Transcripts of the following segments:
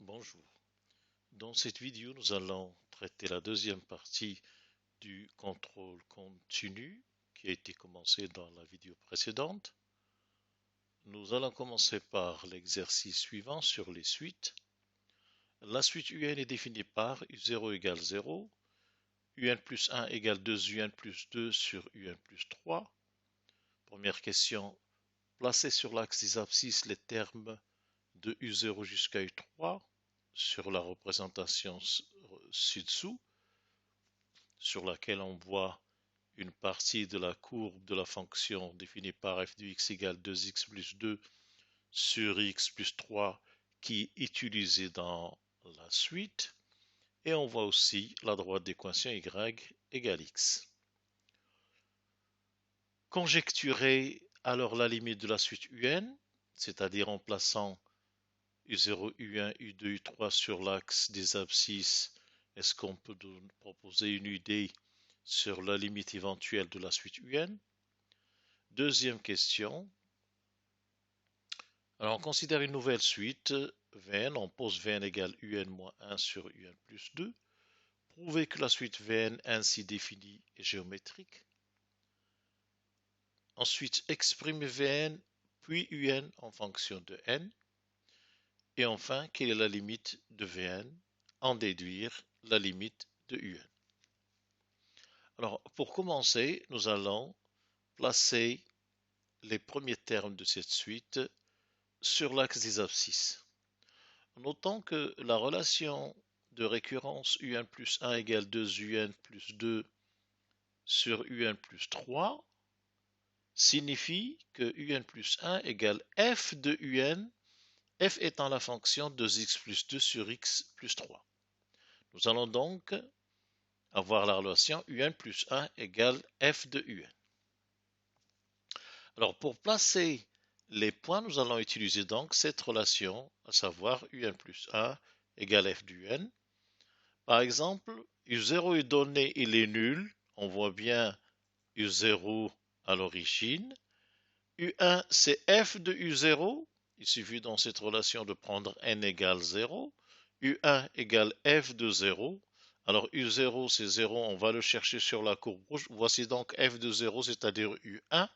Bonjour. Dans cette vidéo, nous allons traiter la deuxième partie du contrôle continu qui a été commencé dans la vidéo précédente. Nous allons commencer par l'exercice suivant sur les suites. La suite UN est définie par U0 égale 0, UN plus 1 égale 2 UN plus 2 sur UN plus 3. Première question, placez sur l'axe des abscisses les termes de U0 jusqu'à U3 sur la représentation ci-dessous, sur laquelle on voit une partie de la courbe de la fonction définie par f de x égale 2x plus 2 sur x plus 3 qui est utilisée dans la suite. Et on voit aussi la droite d'équation y égale x. Conjecturer alors la limite de la suite UN, c'est-à-dire en plaçant U0, U1, U2, U3 sur l'axe des abscisses, est-ce qu'on peut nous proposer une idée sur la limite éventuelle de la suite UN? Deuxième question. Alors on considère une nouvelle suite Vn, on pose Vn égale Un moins 1 sur Un plus 2. Prouver que la suite Vn ainsi définie est géométrique. Ensuite, exprimer Vn puis Un en fonction de n. Et enfin, quelle est la limite de Vn? En déduire la limite de Un. Alors, pour commencer, nous allons placer les premiers termes de cette suite sur l'axe des abscisses. Notons que la relation de récurrence Un plus 1 égale 2 Un plus 2 sur Un plus 3 signifie que Un plus 1 égale f de Un, f étant la fonction 2x plus 2 sur x plus 3. Nous allons donc avoir la relation Un plus 1 égale f de Un. Alors pour placer les points, nous allons utiliser donc cette relation, à savoir Un plus 1 égale f du n. Par exemple, U0 est donné, il est nul. On voit bien U0 à l'origine. U1, c'est f de U0. Il suffit dans cette relation de prendre n égale 0. U1 égale f de 0. Alors U0, c'est 0, on va le chercher sur la courbe rouge. Voici donc f de 0, c'est-à-dire U1.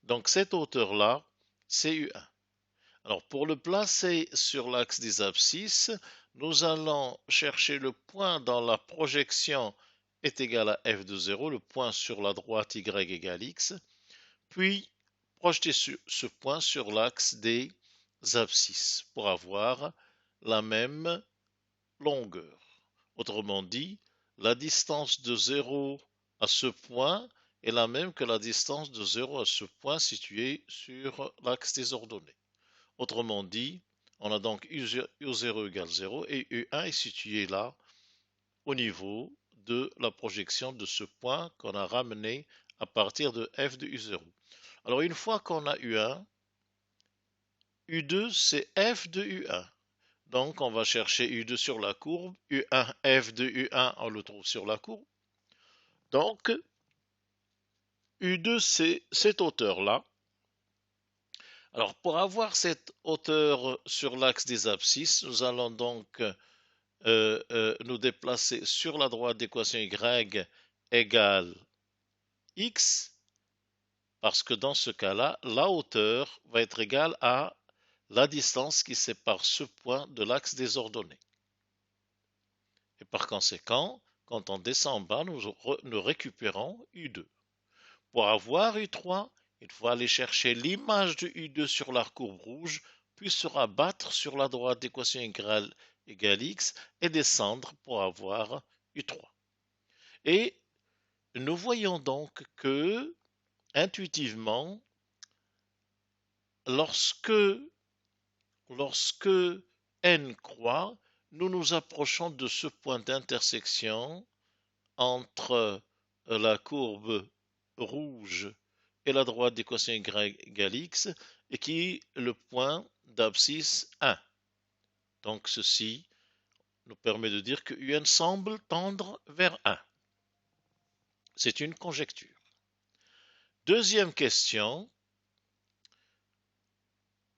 Donc cette hauteur-là, c'est U1. Alors pour le placer sur l'axe des abscisses, nous allons chercher le point dans la projection est égal à f de 0, le point sur la droite y égale x, puis projeter ce point sur l'axe des abscisses pour avoir la même longueur. Autrement dit, la distance de 0 à ce point est la même que la distance de 0 à ce point situé sur l'axe des ordonnées. Autrement dit, on a donc U0 égale 0 et U1 est situé là au niveau de la projection de ce point qu'on a ramené à partir de f de U0. Alors une fois qu'on a U1, U2 c'est f de U1. Donc on va chercher U2 sur la courbe, U1, f de U1 on le trouve sur la courbe. Donc U2 c'est cette hauteur-là. Alors pour avoir cette hauteur sur l'axe des abscisses, nous allons donc nous déplacer sur la droite d'équation y égale x, parce que dans ce cas-là, la hauteur va être égale à la distance qui sépare ce point de l'axe des ordonnées. Et par conséquent, quand on descend en bas, nous récupérons U2. Pour avoir U3, il faut aller chercher l'image de U2 sur la courbe rouge, puis se rabattre sur la droite d'équation égale x et descendre pour avoir U3. Et nous voyons donc que, intuitivement, lorsque n croît, nous nous approchons de ce point d'intersection entre la courbe rouge et la droite d'équation y égale x, et qui est le point d'abscisse 1. Donc ceci nous permet de dire que UN semble tendre vers 1. C'est une conjecture. Deuxième question.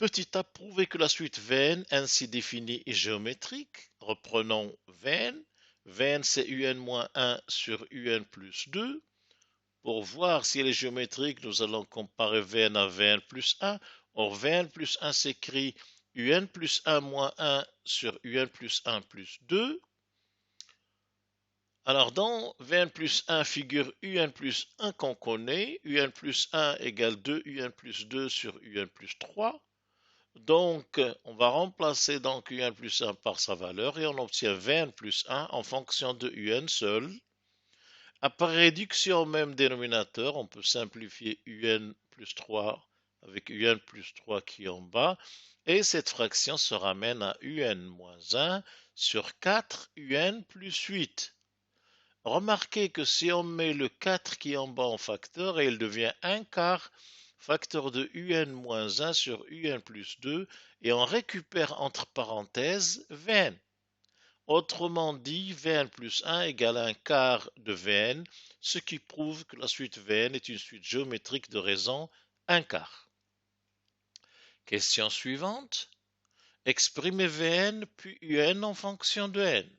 Petit a, prouver que la suite Vn ainsi définie est géométrique. Reprenons Vn. Vn c'est un-1 sur un plus 2. Pour voir si elle est géométrique, nous allons comparer Vn à Vn plus 1. Or, Vn plus 1 s'écrit un plus 1 moins 1 sur un plus 1 plus 2. Alors, dans Vn plus 1 figure un plus 1 qu'on connaît. Un plus 1 égale 2 un plus 2 sur un plus 3. Donc, on va remplacer donc un plus 1 par sa valeur et on obtient Vn plus 1 en fonction de un seul. Après réduction au même dénominateur, on peut simplifier un plus 3 avec un plus 3 qui est en bas. Et cette fraction se ramène à un moins 1 sur 4 un plus 8. Remarquez que si on met le 4 qui est en bas en facteur, il devient 1 quart facteur de un moins 1 sur un plus 2 et on récupère entre parenthèses Vn. Autrement dit, Vn plus 1 égale un quart de Vn, ce qui prouve que la suite Vn est une suite géométrique de raison 1 quart. Question suivante. Exprimer Vn puis un en fonction de n.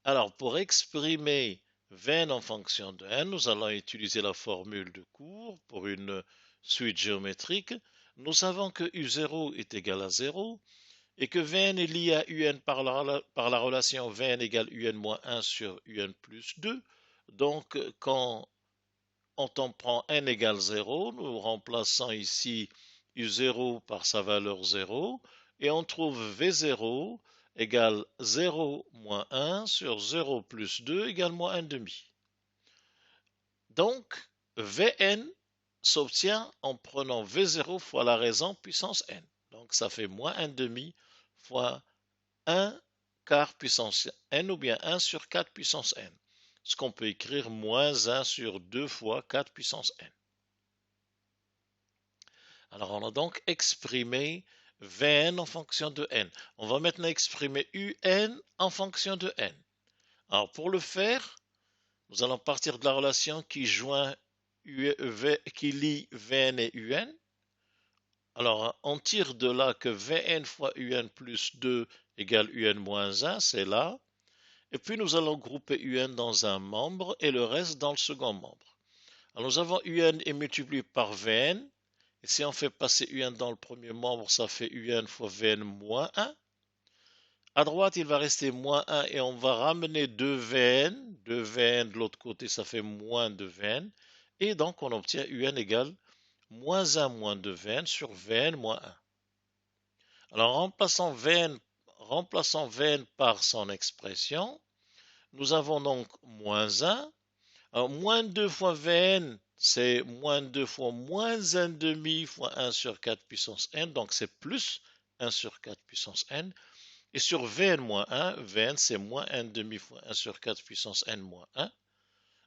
Alors, pour exprimer Vn en fonction de n, nous allons utiliser la formule de cours pour une suite géométrique. Nous savons que u0 est égal à 0 et que Vn est lié à un par la relation Vn égale un moins 1 sur un plus 2. Donc, quand on prend n égale 0, nous remplaçons ici u0 par sa valeur 0 et on trouve v0 égale 0 moins 1 sur 0 plus 2 égale moins 1 demi. Donc, Vn s'obtient en prenant V0 fois la raison puissance n. Donc, ça fait moins 1 demi fois 1 quart puissance n ou bien 1 sur 4 puissance n. Ce qu'on peut écrire moins 1 sur 2 fois 4 puissance n. Alors, on a donc exprimé Vn en fonction de n. On va maintenant exprimer un en fonction de n. Alors, pour le faire, nous allons partir de la relation qui lie Vn et un. Alors, on tire de là que Vn fois un plus 2 égale un moins 1, c'est là. Et puis, nous allons grouper un dans un membre et le reste dans le second membre. Alors, nous avons un est multiplié par Vn. Et si on fait passer un dans le premier membre, ça fait un fois Vn moins 1. À droite, il va rester moins 1 et on va ramener 2Vn. 2Vn de l'autre côté, ça fait moins 2Vn. Et donc, on obtient un égale moins 1 moins 2Vn sur Vn moins 1. Alors, remplaçant Vn par son expression, nous avons donc moins 1. Alors, moins 2 fois Vn, c'est moins 2 fois moins 1 demi fois 1 sur 4 puissance n. Donc, c'est plus 1 sur 4 puissance n. Et sur Vn moins 1, Vn c'est moins 1 demi fois 1 sur 4 puissance n moins 1.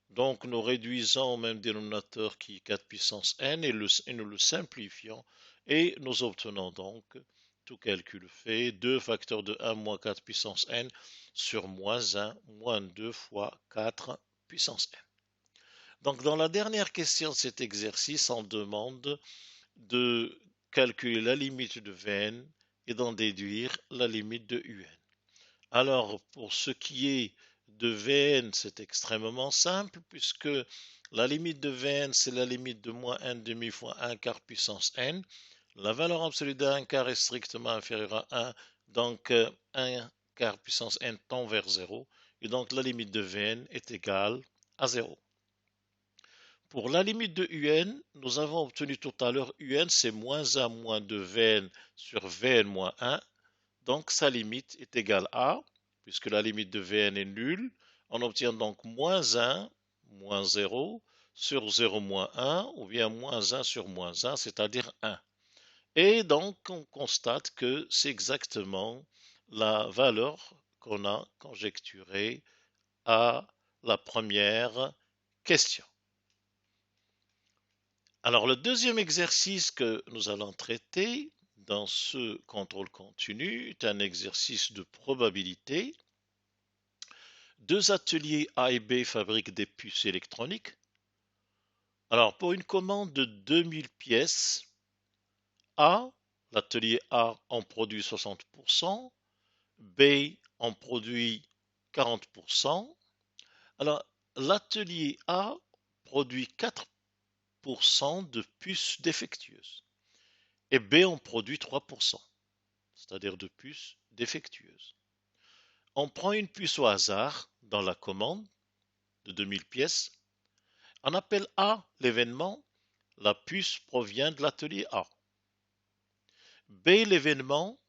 Donc nous réduisons au même dénominateur qui est 4 puissance n et nous le simplifions et nous obtenons donc, tout calcul fait, 2 facteurs de 1 moins 4 puissance n sur moins 1 moins 2 fois 4 puissance n. Donc dans la dernière question de cet exercice, on demande de calculer la limite de Vn et d'en déduire la limite de un. Alors, pour ce qui est de Vn, c'est extrêmement simple, puisque la limite de Vn, c'est la limite de moins 1 demi fois 1 quart puissance n. La valeur absolue de 1 quart est strictement inférieure à 1, donc 1 quart puissance n tend vers 0, et donc la limite de Vn est égale à 0. Pour la limite de un, nous avons obtenu tout à l'heure un, c'est moins 1 moins 2 Vn sur Vn moins 1. Donc sa limite est égale à, puisque la limite de Vn est nulle, on obtient donc moins 1, moins 0, sur 0 moins 1, ou bien moins 1 sur moins 1, c'est-à-dire 1. Et donc on constate que c'est exactement la valeur qu'on a conjecturée à la première question. Alors le deuxième exercice que nous allons traiter dans ce contrôle continu est un exercice de probabilité. Deux ateliers A et B fabriquent des puces électroniques. Alors pour une commande de 2000 pièces, A l'atelier A en produit 60%, B en produit 40%. Alors, l'atelier A produit 4% de puces défectueuses et B en produit 3%, c'est-à-dire de puces défectueuses. On prend une puce au hasard dans la commande de 2000 pièces. On appelle A l'événement, la puce provient de l'atelier A. B l'événement,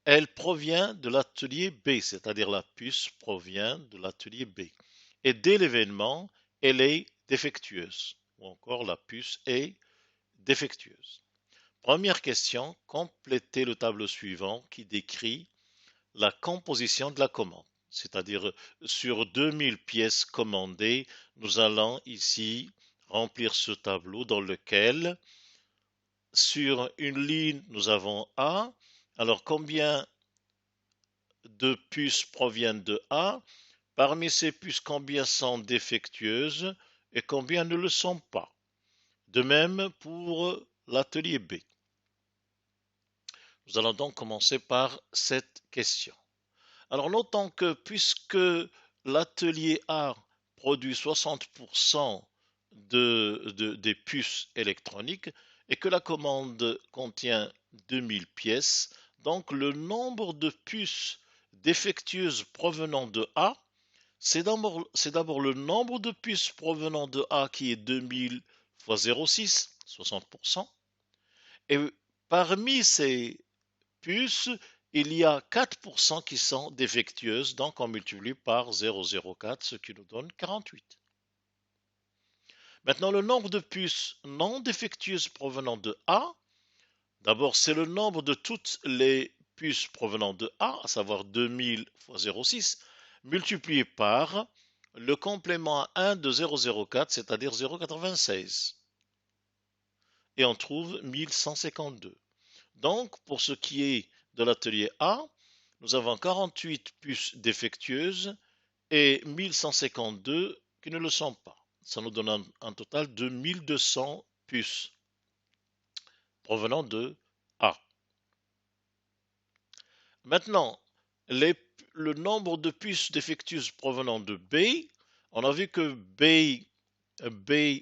elle provient de l'atelier B, c'est-à-dire la puce provient de l'atelier B. Et D l'événement, elle est défectueuse, ou encore la puce est défectueuse. Première question, complétez le tableau suivant qui décrit la composition de la commande. C'est-à-dire, sur 2000 pièces commandées, nous allons ici remplir ce tableau dans lequel, sur une ligne, nous avons A. Alors, combien de puces proviennent de A? Parmi ces puces, combien sont défectueuses et combien ne le sont pas? De même pour l'atelier B. Nous allons donc commencer par cette question. Alors notons que puisque l'atelier A produit 60% des puces électroniques et que la commande contient 2000 pièces, donc le nombre de puces défectueuses provenant de A, c'est d'abord le nombre de puces provenant de A qui est 2000 fois 0,6, 60%. Et parmi ces puces, il y a 4% qui sont défectueuses, donc on multiplie par 0,04, ce qui nous donne 48. Maintenant, le nombre de puces non défectueuses provenant de A, d'abord c'est le nombre de toutes les puces provenant de A, à savoir 2000 fois 0,6, multiplié par le complément à 1 de 0,04, c'est-à-dire 0,96. Et on trouve 1152. Donc, pour ce qui est de l'atelier A, nous avons 48 puces défectueuses et 1152 qui ne le sont pas. Ça nous donne un total de 1200 puces provenant de A. Maintenant, le nombre de puces défectueuses provenant de B, on a vu que B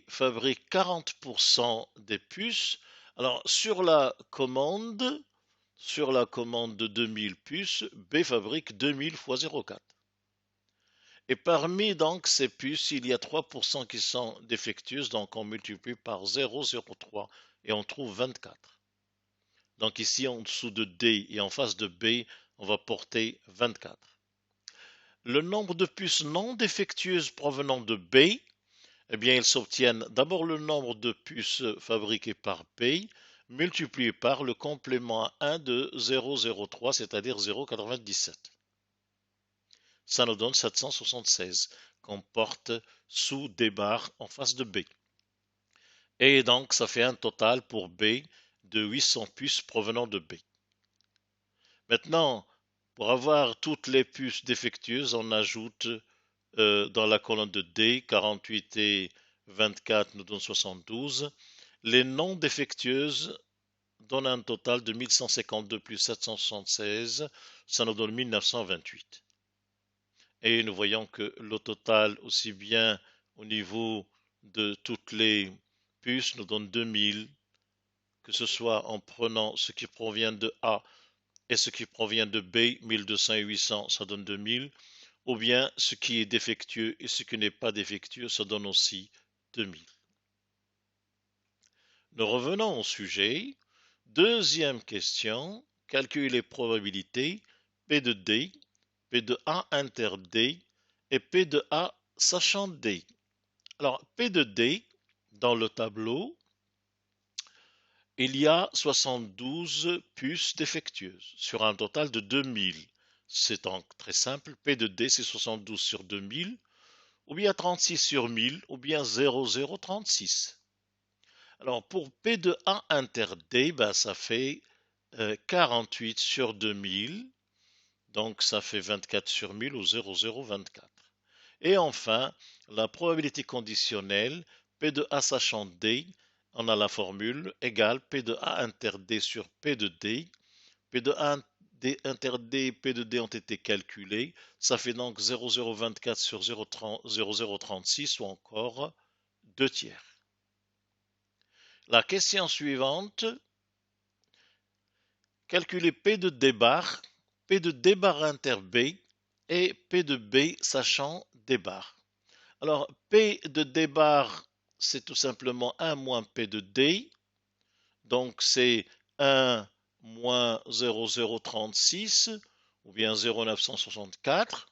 fabrique 40% des puces. Alors, sur la commande de 2000 puces, B fabrique 2000 fois 0,4. Et parmi donc ces puces, il y a 3% qui sont défectueuses, donc on multiplie par 0,03 et on trouve 24. Donc ici en dessous de D et en face de B, on va porter 24. Le nombre de puces non défectueuses provenant de B, eh bien, ils s'obtiennent d'abord le nombre de puces fabriquées par B, multiplié par le complément à 1 de 0,03, c'est-à-dire 0,97. Ça nous donne 776 qu'on porte sous des barres en face de B. Et donc, ça fait un total pour B de 800 puces provenant de B. Maintenant, pour avoir toutes les puces défectueuses, on ajoute dans la colonne de D, 48 et 24 nous donnent 72. Les non défectueuses donnent un total de 1152 plus 776, ça nous donne 1928. Et nous voyons que le total, aussi bien au niveau de toutes les puces, nous donne 2000, que ce soit en prenant ce qui provient de A et ce qui provient de B, 1200 et 800, ça donne 2000, ou bien ce qui est défectueux et ce qui n'est pas défectueux, ça donne aussi 2000. Nous revenons au sujet. Deuxième question, calculer les probabilités P de D, P de A inter D et P de A sachant D. Alors, P de D, dans le tableau, il y a 72 puces défectueuses sur un total de 2000. C'est donc très simple. P de D, c'est 72 sur 2000, ou bien 36 sur 1000, ou bien 0,036. Alors, pour P de A inter D, ben, ça fait 48 sur 2000, donc ça fait 24 sur 1000 ou 0,024. Et enfin, la probabilité conditionnelle, P de A sachant D, on a la formule égale P de A inter D sur P de D. P de A inter D et P de D ont été calculés. Ça fait donc 0,024 sur 0,036 ou encore 2 tiers. La question suivante, calculer P de D bar, P de D bar inter B et P de B sachant D bar. Alors, P de D bar, c'est tout simplement 1 moins P de D. Donc, c'est 1 moins 0,036 ou bien 0,964.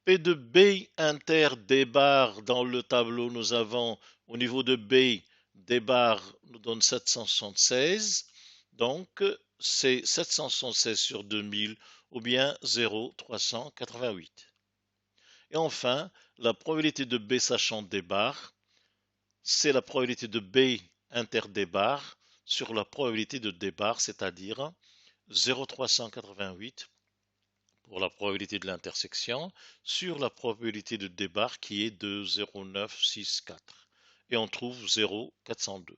P de B inter D bar, dans le tableau, nous avons au niveau de B, D bar nous donne 776. Donc, c'est 776 sur 2000 ou bien 0,388. Et enfin, la probabilité de B sachant D bar, c'est la probabilité de B inter D bar sur la probabilité de D bar, c'est-à-dire 0,388 pour la probabilité de l'intersection sur la probabilité de D bar qui est de 0,964. Et on trouve 0,402.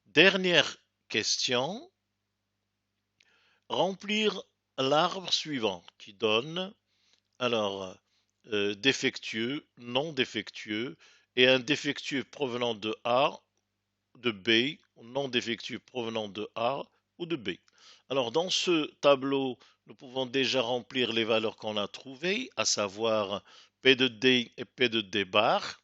Dernière question. Remplir l'arbre suivant qui donne alors défectueux, non défectueux et un défectueux provenant de A, de B, ou non défectueux provenant de A ou de B. Alors dans ce tableau, nous pouvons déjà remplir les valeurs qu'on a trouvées, à savoir P de D et P de D bar.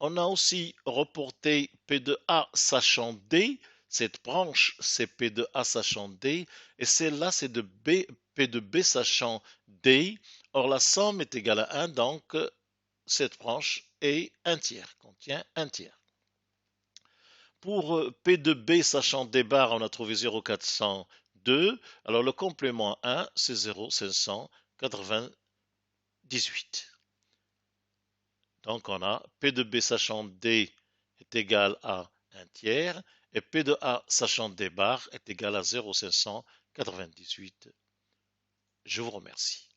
On a aussi reporté P de A sachant D. Cette branche, c'est P de A sachant D. Et celle-là, c'est de B, P de B sachant D. Or, la somme est égale à 1, donc cette branche est un tiers, contient un tiers. Pour P de B sachant D bar, on a trouvé 0,402. Alors, le complément 1, c'est 0,598. Donc, on a P de B sachant D est égal à 1 tiers et P de A sachant D bar est égal à 0,598. Je vous remercie.